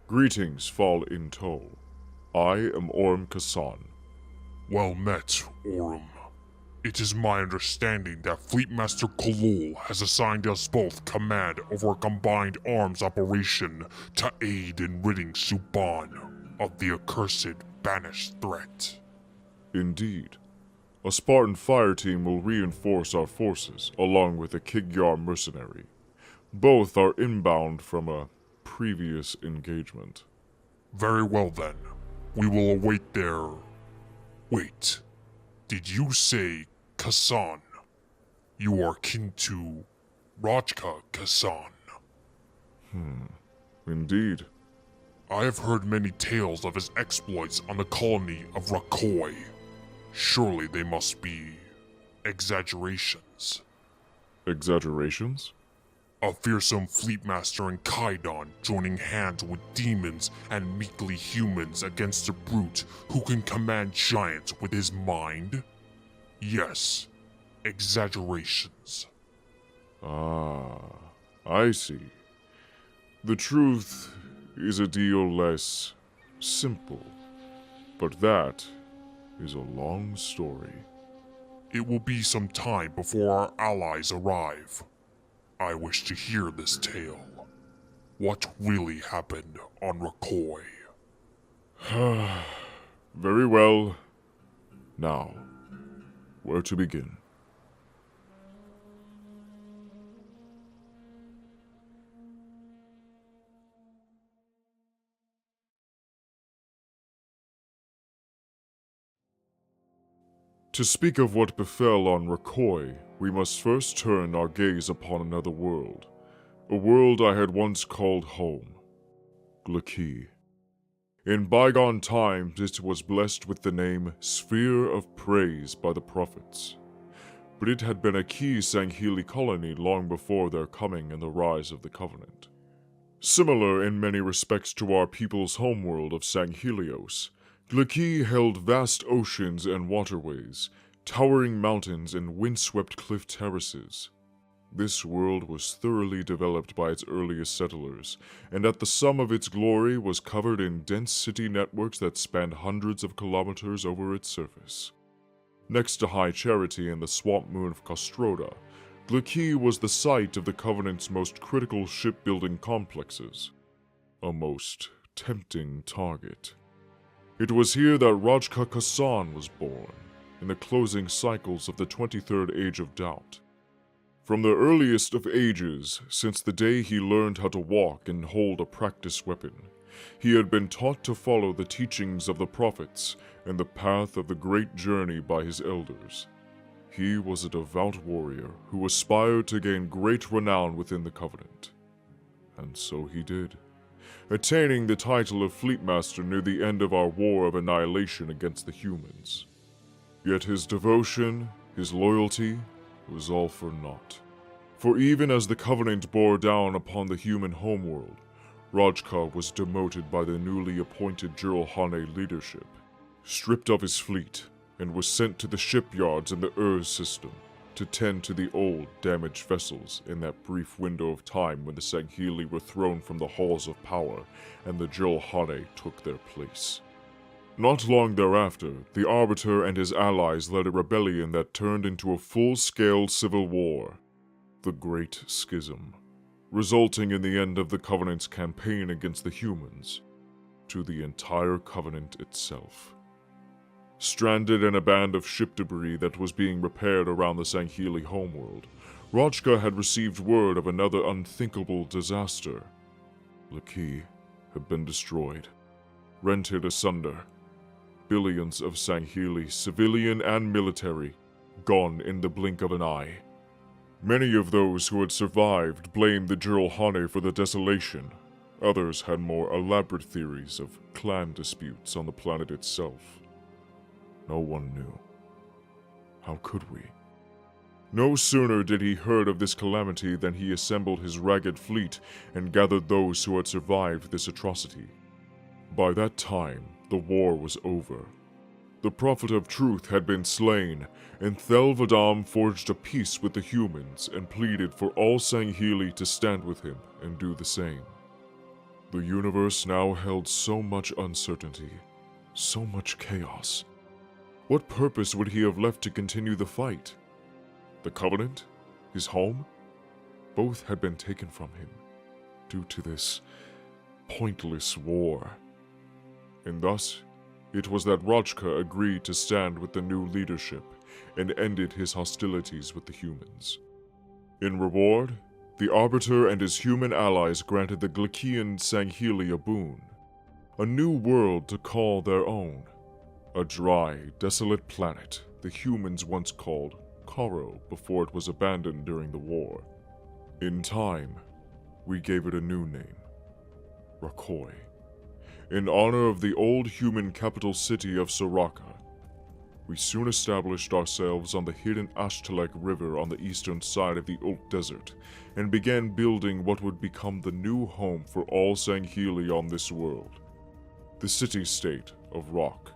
Greetings, Fahl in tow. I am Orim Kasaan. Well met, Orim. It is my understanding that Fleetmaster Khalul has assigned us both command over a combined arms operation to aid in ridding Suban of the accursed Banished threat. Indeed. A Spartan fire team will reinforce our forces, along with a Kigyar mercenary. Both are inbound from a previous engagement. Very well then. We will await their... Wait. Did you say Kasaan? You are kin to Rojka Kasaan. Indeed. I have heard many tales of his exploits on the colony of Rakoi. Surely they must be exaggerations. Exaggerations? A fearsome fleetmaster in Kaidan joining hands with demons and meekly humans against a brute who can command giants with his mind? Yes, exaggerations. Ah, I see. The truth is a deal less simple, but that is a long story. It will be some time before our allies arrive. I wish to hear this tale. What really happened on Rakoi? Very well. Now, where to begin? To speak of what befell on Rakoi, we must first turn our gaze upon another world. A world I had once called home. Glaki. In bygone times, it was blessed with the name Sphere of Praise by the prophets. But it had been a key Sangheli colony long before their coming and the rise of the Covenant. Similar in many respects to our people's homeworld of Sanghelios, Glaki held vast oceans and waterways, towering mountains and windswept cliff terraces. This world was thoroughly developed by its earliest settlers, and at the sum of its glory was covered in dense city networks that spanned hundreds of kilometers over its surface. Next to High Charity and the swamp moon of Kostroda, Glaki was the site of the Covenant's most critical shipbuilding complexes. A most tempting target. It was here that Rojka Kasaan was born, in the closing cycles of the 23rd Age of Doubt. From the earliest of ages, since the day he learned how to walk and hold a practice weapon, he had been taught to follow the teachings of the prophets and the path of the great journey by his elders. He was a devout warrior who aspired to gain great renown within the Covenant. And so he did, attaining the title of Fleetmaster near the end of our war of annihilation against the humans. Yet his devotion, his loyalty, was all for naught. For even as the Covenant bore down upon the human homeworld, Rojka was demoted by the newly appointed Jiralhane leadership, stripped of his fleet, and was sent to the shipyards in the Urs system to tend to the old, damaged vessels in that brief window of time when the Sangheli were thrown from the halls of power and the Jiralhane took their place. Not long thereafter, the Arbiter and his allies led a rebellion that turned into a full-scale civil war, the Great Schism, resulting in the end of the Covenant's campaign against the humans, to the entire Covenant itself. Stranded in a band of ship debris that was being repaired around the Sangheli homeworld, Rojka had received word of another unthinkable disaster. Glaki had been destroyed, rented asunder. Billions of Sangheli, civilian and military, gone in the blink of an eye. Many of those who had survived blamed the Jiralhane for the desolation. Others had more elaborate theories of clan disputes on the planet itself. No one knew. How could we? No sooner did he heard of this calamity than he assembled his ragged fleet and gathered those who had survived this atrocity. By that time, the war was over. The Prophet of Truth had been slain, and Thelvadam forged a peace with the humans and pleaded for all Sangheli to stand with him and do the same. The universe now held so much uncertainty, so much chaos. What purpose would he have left to continue the fight? The Covenant? His home? Both had been taken from him, due to this pointless war. And thus, it was that Rojka agreed to stand with the new leadership and ended his hostilities with the humans. In reward, the Arbiter and his human allies granted the Glakian Sangheli a boon, a new world to call their own, a dry, desolate planet the humans once called Carrow before it was abandoned during the war. In time, we gave it a new name, Rakoi, in honor of the old human capital city of Soraka. We soon established ourselves on the hidden Ashtalek River on the eastern side of the Oak Desert, and began building what would become the new home for all Sangheli on this world, the city-state of Rock,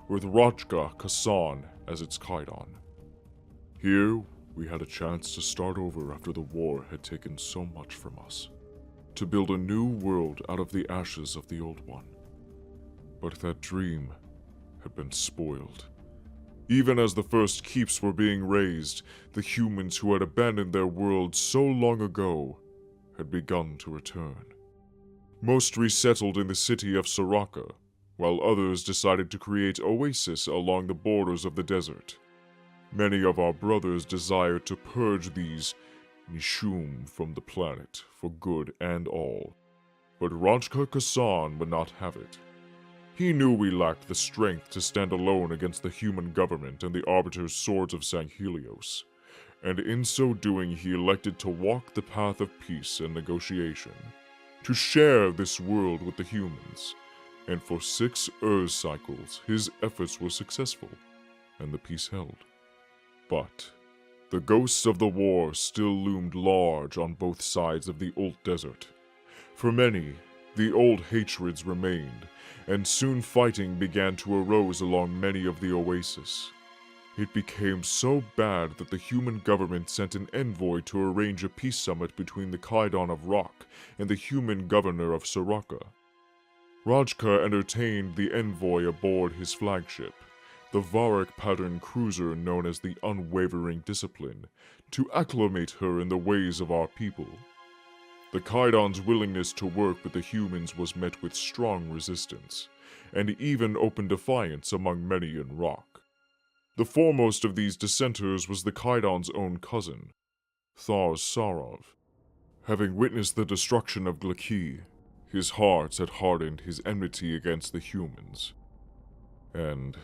with Rojka Kasaan as its Kaidan. Here, we had a chance to start over after the war had taken so much from us, to build a new world out of the ashes of the old one. But that dream had been spoiled. Even as the first keeps were being raised, the humans who had abandoned their world so long ago had begun to return. Most resettled in the city of Soraka, while others decided to create oases along the borders of the desert. Many of our brothers desired to purge these Nishum from the planet for good and all, but Rojka Kasaan would not have it. He knew we lacked the strength to stand alone against the human government and the Arbiter's swords of Sanghelios, and in so doing he elected to walk the path of peace and negotiation, to share this world with the humans, and for 6 cycles his efforts were successful, and the peace held. But the ghosts of the war still loomed large on both sides of the old desert. For many, the old hatreds remained, and soon fighting began to arise along many of the oases. It became so bad that the human government sent an envoy to arrange a peace summit between the Kaidan of Rock and the human governor of Soraka. Rojka entertained the envoy aboard his flagship, the Varric pattern cruiser known as the Unwavering Discipline, to acclimate her in the ways of our people. The Kaidan's willingness to work with the humans was met with strong resistance, and even open defiance among many in Rock. The foremost of these dissenters was the Kaidan's own cousin, Thars Sarov. Having witnessed the destruction of Glaki, his heart had hardened his enmity against the humans. And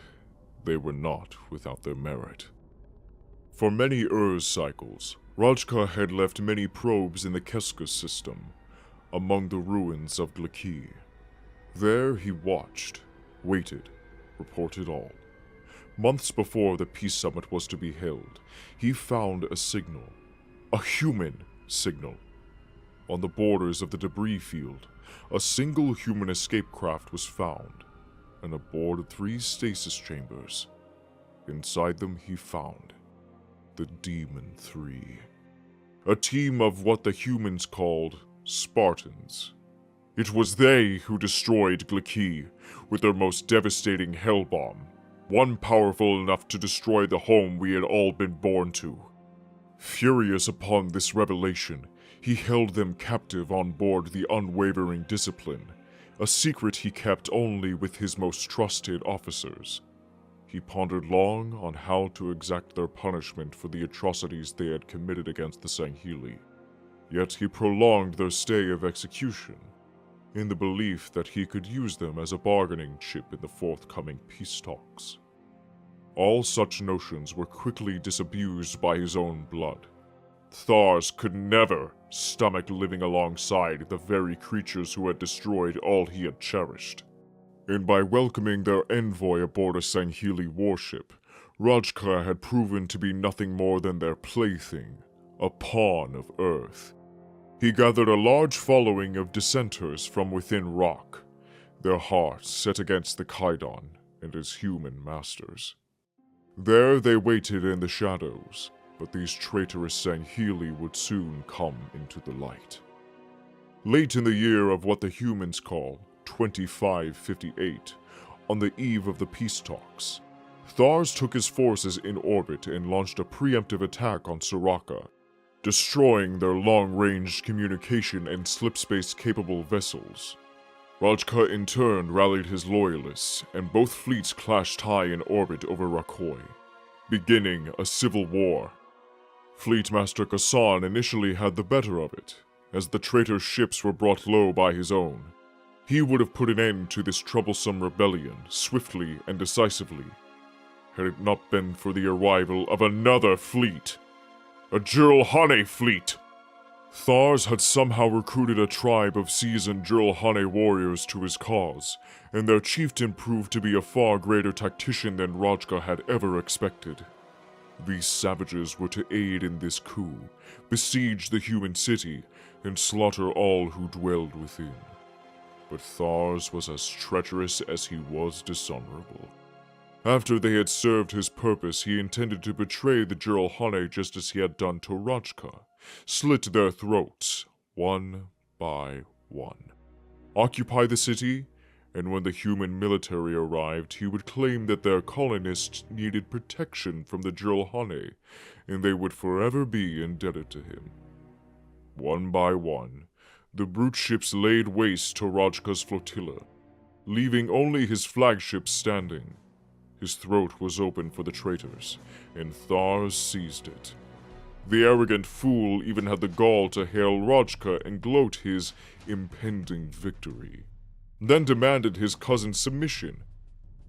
they were not without their merit. For many cycles, Rojka had left many probes in the Keskus system, among the ruins of Glaki. There he watched, waited, reported all. Months before the peace summit was to be held, he found a signal, a human signal. On the borders of the debris field, a single human escape craft was found, and aboard 3 stasis chambers. Inside them he found the Demon 3, a team of what the humans called Spartans. It was they who destroyed Glaki with their most devastating hell bomb, one powerful enough to destroy the home we had all been born to. Furious upon this revelation, he held them captive on board the Unwavering Discipline, a secret he kept only with his most trusted officers. He pondered long on how to exact their punishment for the atrocities they had committed against the Sangheli. Yet he prolonged their stay of execution, in the belief that he could use them as a bargaining chip in the forthcoming peace talks. All such notions were quickly disabused by his own blood. Thars could never stomach living alongside the very creatures who had destroyed all he had cherished. And by welcoming their envoy aboard a Sangheli warship, Rojka had proven to be nothing more than their plaything, a pawn of Earth. He gathered a large following of dissenters from within Rock, their hearts set against the Kaidan and his human masters. There they waited in the shadows, but these traitorous Sangheli would soon come into the light. Late in the year of what the humans call 2558, on the eve of the peace talks, Thars took his forces in orbit and launched a preemptive attack on Soraka, destroying their long-range communication and slipspace-capable vessels. Rojka in turn rallied his loyalists, and both fleets clashed high in orbit over Rakoi, beginning a civil war. Fleetmaster Kasaan initially had the better of it, as the traitor's ships were brought low by his own. He would have put an end to this troublesome rebellion swiftly and decisively, had it not been for the arrival of another fleet. A Jirlhane fleet! Thars had somehow recruited a tribe of seasoned Jirlhane warriors to his cause, and their chieftain proved to be a far greater tactician than Rojka had ever expected. These savages were to aid in this coup, besiege the human city, and slaughter all who dwelled within. But Thars was as treacherous as he was dishonorable. After they had served his purpose, he intended to betray the Jirlhane just as he had done to Rojka, slit their throats, one by one, occupy the city, and when the human military arrived, he would claim that their colonists needed protection from the Jirlhane, and they would forever be indebted to him. One by one, the brute ships laid waste to Rojka's flotilla, leaving only his flagship standing. His throat was open for the traitors, and Thars seized it. The arrogant fool even had the gall to hail Rojka and gloat his impending victory, then demanded his cousin's submission.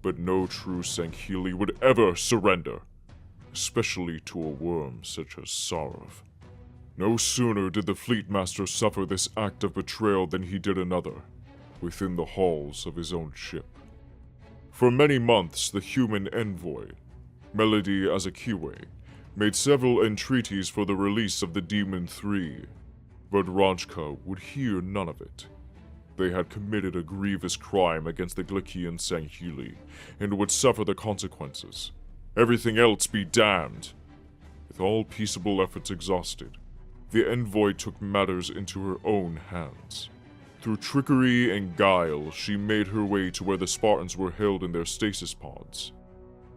But no true Sankhili would ever surrender, especially to a worm such as Sarov. No sooner did the Fleetmaster suffer this act of betrayal than he did another, within the halls of his own ship. For many months, the human Envoy, Melody Azakiwe, made several entreaties for the release of the Demon 3, but Rojka would hear none of it. They had committed a grievous crime against the Glakian Sankhili, and would suffer the consequences. Everything else be damned. With all peaceable efforts exhausted, the Envoy took matters into her own hands. Through trickery and guile, she made her way to where the Spartans were held in their stasis pods.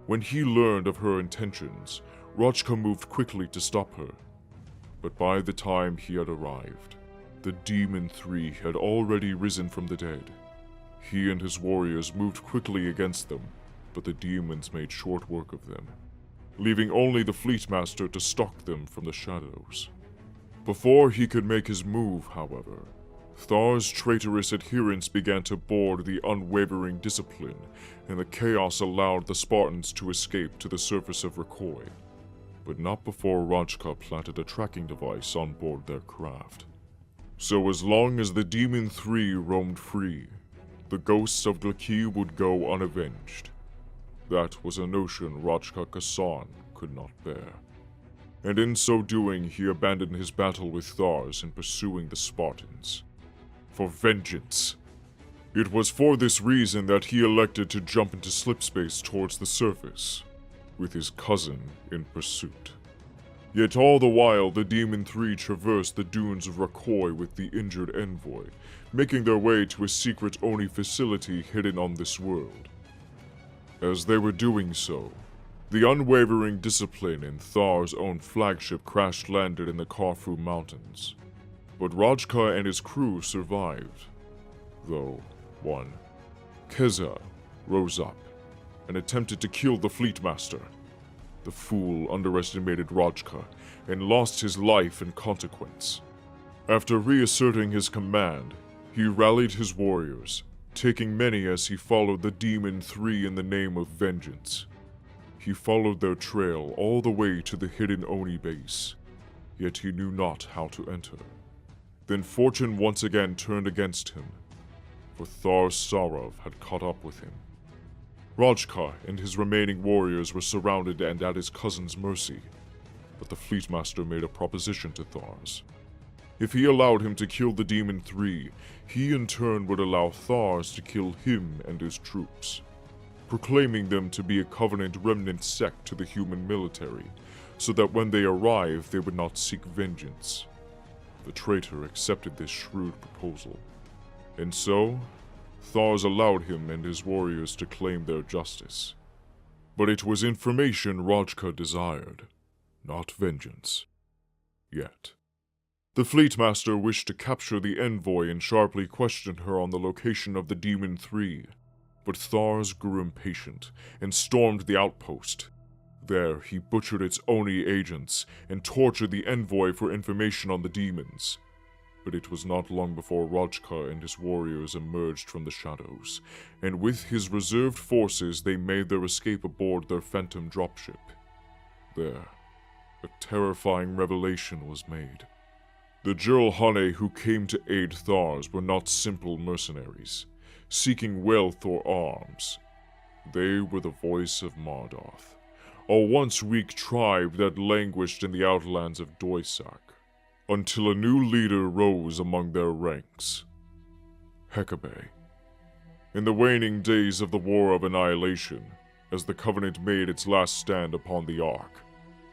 When he learned of her intentions, Rojka moved quickly to stop her. But by the time he had arrived, the Demon 3 had already risen from the dead. He and his warriors moved quickly against them, but the demons made short work of them, leaving only the Fleetmaster to stalk them from the shadows. Before he could make his move, however, Thars' traitorous adherents began to board the unwavering discipline, and the chaos allowed the Spartans to escape to the surface of Rakoi, but not before Rojka planted a tracking device on board their craft. So as long as the Demon 3 roamed free, the ghosts of Glaki would go unavenged. That was a notion Rojka Kasaan could not bear. And in so doing, he abandoned his battle with Thars in pursuing the Spartans. For vengeance. It was for this reason that he elected to jump into slipspace towards the surface, with his cousin in pursuit. Yet all the while, the Demon 3 traversed the dunes of Rakoi with the injured Envoy, making their way to a secret Oni facility hidden on this world. As they were doing so, the unwavering discipline in Thars' own flagship crash-landed in the Carrow Mountains. But Rojka and his crew survived, though one, Keza, rose up and attempted to kill the Fleetmaster. The fool underestimated Rojka and lost his life in consequence. After reasserting his command, he rallied his warriors, taking many as he followed the Demon 3 in the name of vengeance. He followed their trail all the way to the hidden Oni base, yet he knew not how to enter. Then fortune once again turned against him, for Thars Sarov had caught up with him. Rojka and his remaining warriors were surrounded and at his cousin's mercy, but the Fleetmaster made a proposition to Thars. If he allowed him to kill the Demon 3, he in turn would allow Thars to kill him and his troops, proclaiming them to be a Covenant remnant sect to the human military, so that when they arrived they would not seek vengeance. The traitor accepted this shrewd proposal, and so, Thars allowed him and his warriors to claim their justice. But it was information Rojka desired, not vengeance. Yet. The Fleetmaster wished to capture the Envoy and sharply question her on the location of the Demon 3, but Thars grew impatient and stormed the outpost. There, he butchered its Oni agents and tortured the Envoy for information on the demons. But it was not long before Rojka and his warriors emerged from the shadows, and with his reserved forces they made their escape aboard their phantom dropship. There, a terrifying revelation was made. The Jirlhane who came to aid Thars were not simple mercenaries, seeking wealth or arms. They were the voice of Mardoth, a once weak tribe that languished in the outlands of Doisak, until a new leader rose among their ranks. Hekabe. In the waning days of the War of Annihilation, as the Covenant made its last stand upon the Ark,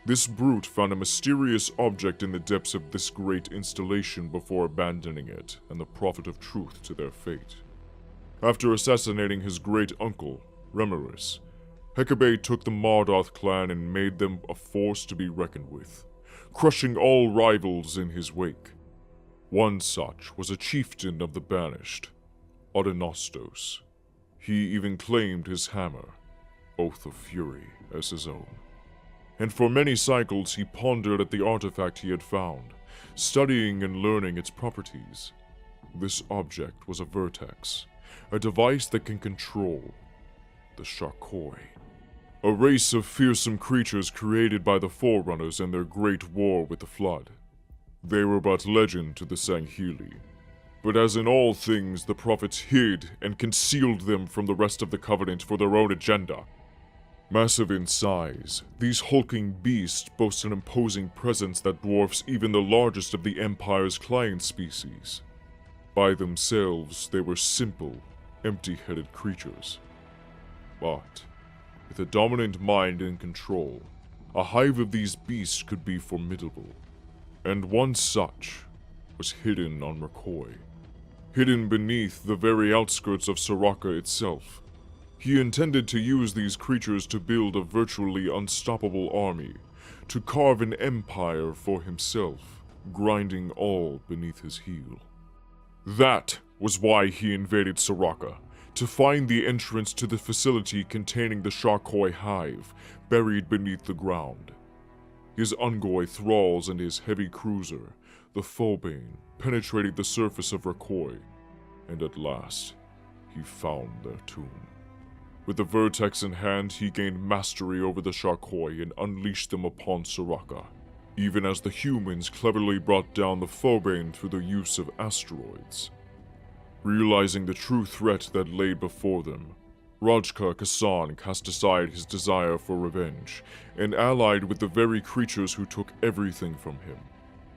this brute found a mysterious object in the depths of this great installation before abandoning it and the Prophet of Truth to their fate. After assassinating his great-uncle, Remerus, Hekabe took the Mardoth clan and made them a force to be reckoned with, crushing all rivals in his wake. One such was a chieftain of the Banished, Odenostos. He even claimed his hammer, Oath of Fury, as his own. And for many cycles he pondered at the artifact he had found, studying and learning its properties. This object was a vertex, a device that can control the Rakoi, a race of fearsome creatures created by the Forerunners in their great war with the Flood. They were but legend to the Sanghili, but as in all things the prophets hid and concealed them from the rest of the Covenant for their own agenda. Massive in size, these hulking beasts boast an imposing presence that dwarfs even the largest of the Empire's client species. By themselves, they were simple, empty-headed creatures. But, with a dominant mind and control, a hive of these beasts could be formidable. And one such was hidden on Rakoi, hidden beneath the very outskirts of Soraka itself. He intended to use these creatures to build a virtually unstoppable army, to carve an empire for himself, grinding all beneath his heel. That was why he invaded Soraka, to find the entrance to the facility containing the Rakoi hive, buried beneath the ground. His Ungoi thralls and his heavy cruiser, the Phobane, penetrated the surface of Rakoi, and at last, he found their tomb. With the vertex in hand, he gained mastery over the Rakoi and unleashed them upon Soraka, even as the humans cleverly brought down the Phobane through the use of asteroids. Realizing the true threat that lay before them, Rojka Kasaan cast aside his desire for revenge and allied with the very creatures who took everything from him,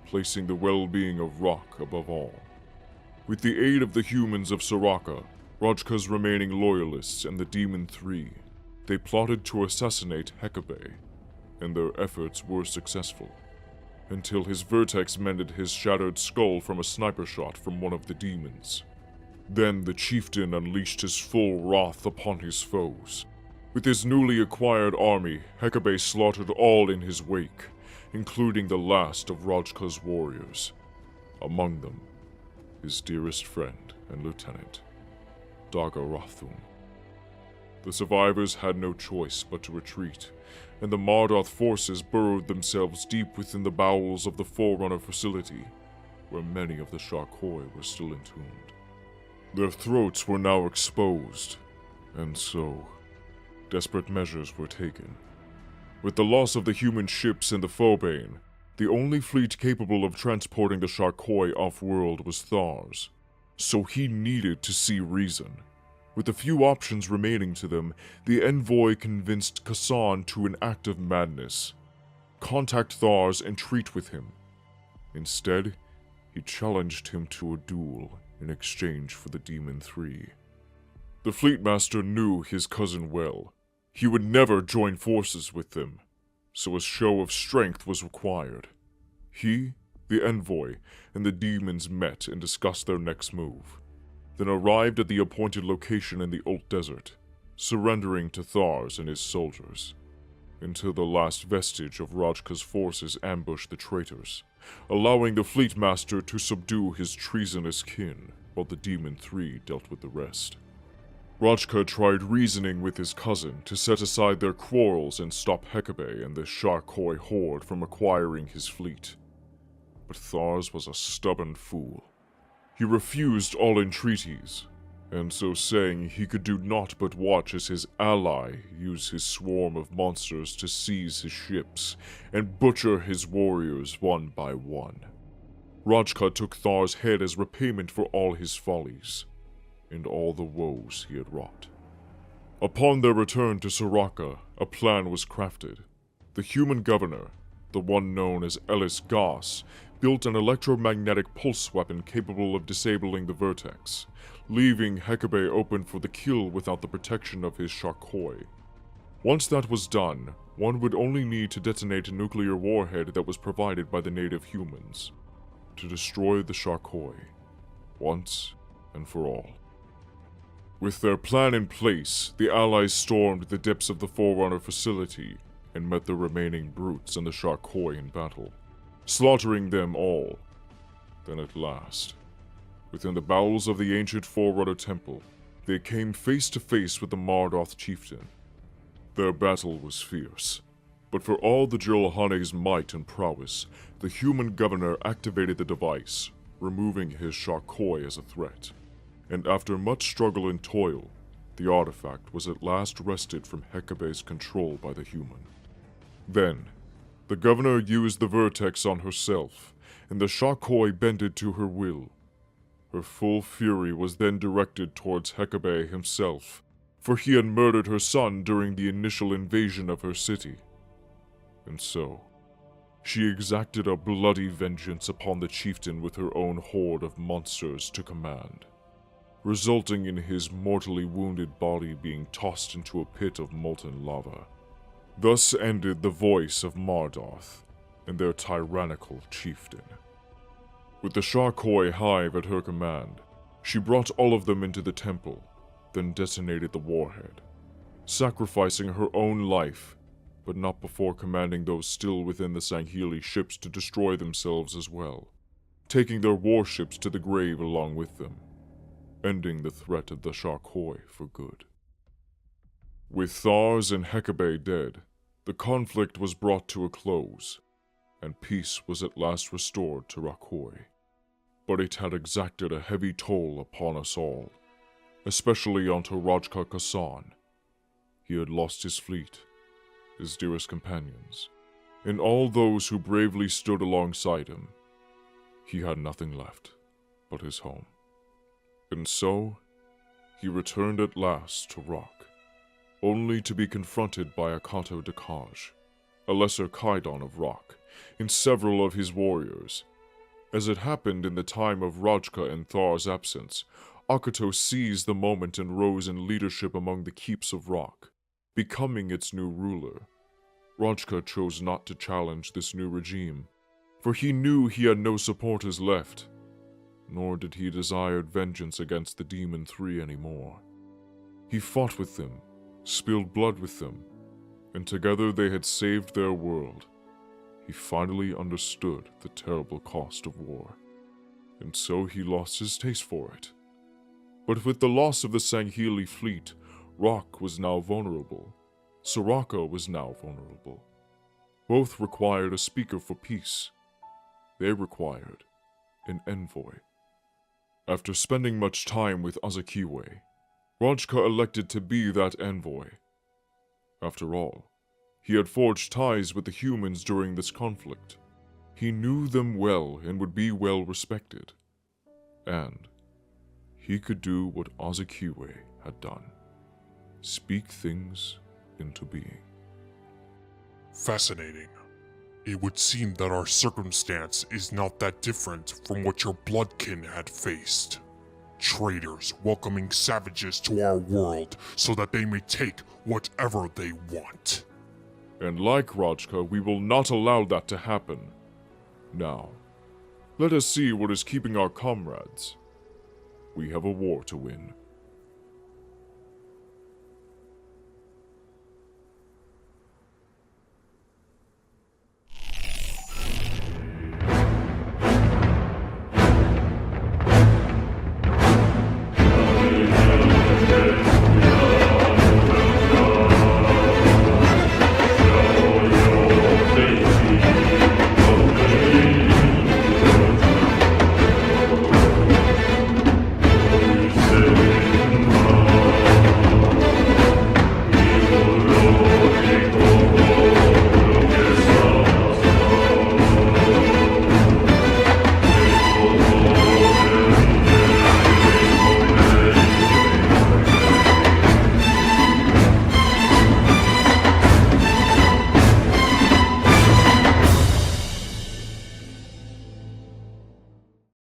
placing the well-being of Rock above all. With the aid of the humans of Soraka, Rojka's remaining loyalists and the Demon 3, they plotted to assassinate Hekabe, and their efforts were successful, until his vertex mended his shattered skull from a sniper shot from one of the demons. Then the chieftain unleashed his full wrath upon his foes. With his newly acquired army, Hekabe slaughtered all in his wake, including the last of Rojka's warriors. Among them, his dearest friend and lieutenant, Dagarathum. The survivors had no choice but to retreat, and the Mardoth forces burrowed themselves deep within the bowels of the Forerunner facility, where many of the Rakoi were still entombed. Their throats were now exposed, and so, desperate measures were taken. With the loss of the human ships and the Phobane, the only fleet capable of transporting the Rakoi off-world was Thars, so he needed to see reason. With the few options remaining to them, the Envoy convinced Kasaan to an act of madness. Contact Thars and treat with him. Instead, he challenged him to a duel in exchange for the Demon 3. The Fleetmaster knew his cousin well. He would never join forces with them, so a show of strength was required. He The Envoy and the demons met and discussed their next move, then arrived at the appointed location in the Old Desert, surrendering to Thars and his soldiers, until the last vestige of Rojka's forces ambushed the traitors, allowing the Fleet Master to subdue his treasonous kin, while the Demon Three dealt with the rest. Rojka tried reasoning with his cousin to set aside their quarrels and stop Hekabe and the Rakoi horde from acquiring his fleet. But Thars was a stubborn fool. He refused all entreaties, and so saying he could do naught but watch as his ally used his swarm of monsters to seize his ships and butcher his warriors one by one. Rojka took Thar's head as repayment for all his follies, and all the woes he had wrought. Upon their return to Soraka, a plan was crafted. The human governor, the one known as Ellis Goss, built an electromagnetic pulse weapon capable of disabling the Vertex, leaving Hekabe open for the kill without the protection of his Rakoi. Once that was done, one would only need to detonate a nuclear warhead that was provided by the native humans, to destroy the Rakoi, once and for all. With their plan in place, the Allies stormed the depths of the Forerunner facility and met the remaining brutes and the Rakoi in battle, slaughtering them all. Then at last, within the bowels of the ancient Forerunner Temple, they came face to face with the Mardoth chieftain. Their battle was fierce, but for all the Jirlhane's might and prowess, the human governor activated the device, removing his Rakoi as a threat. And after much struggle and toil, the artifact was at last wrested from Hekabe's control by the human. Then, the governor used the Vertex on herself, and the Rakoi bended to her will. Her full fury was then directed towards Hekabe himself, for he had murdered her son during the initial invasion of her city. And so, she exacted a bloody vengeance upon the chieftain with her own horde of monsters to command, resulting in his mortally wounded body being tossed into a pit of molten lava. Thus ended the voice of Mardoth and their tyrannical chieftain. With the Rakoi hive at her command, she brought all of them into the temple, then detonated the warhead, sacrificing her own life, but not before commanding those still within the Sangheili ships to destroy themselves as well, taking their warships to the grave along with them, ending the threat of the Rakoi for good. With Thars and Hekabe dead, the conflict was brought to a close, and peace was at last restored to Rakoi. But it had exacted a heavy toll upon us all, especially onto Rojka Kasaan. He had lost his fleet, his dearest companions, and all those who bravely stood alongside him. He had nothing left but his home. And so, he returned at last to Rock, only to be confronted by Akato Dakaj, a lesser Kaidon of Rock, and several of his warriors. As it happened in the time of Rojka and Thar's absence, Akato seized the moment and rose in leadership among the keeps of Rock, becoming its new ruler. Rojka chose not to challenge this new regime, for he knew he had no supporters left, nor did he desire vengeance against the Demon Three anymore. He fought with them, spilled blood with them, and together they had saved their world. He finally understood the terrible cost of war, and so he lost his taste for it. But with the loss of the Sangheili fleet, Rock was now vulnerable. Soraka was now vulnerable. Both required a speaker for peace. They required an envoy. After spending much time with Azakiwe, Rojka elected to be that envoy. After all, he had forged ties with the humans during this conflict. He knew them well and would be well respected. And he could do what Azakiwe had done. Speak things into being. Fascinating. It would seem that our circumstance is not that different from what your bloodkin had faced. Traitors welcoming savages to our world so that they may take whatever they want. And like Rojka, we will not allow that to happen. Now, Let us see what is keeping our comrades. We have a war to win.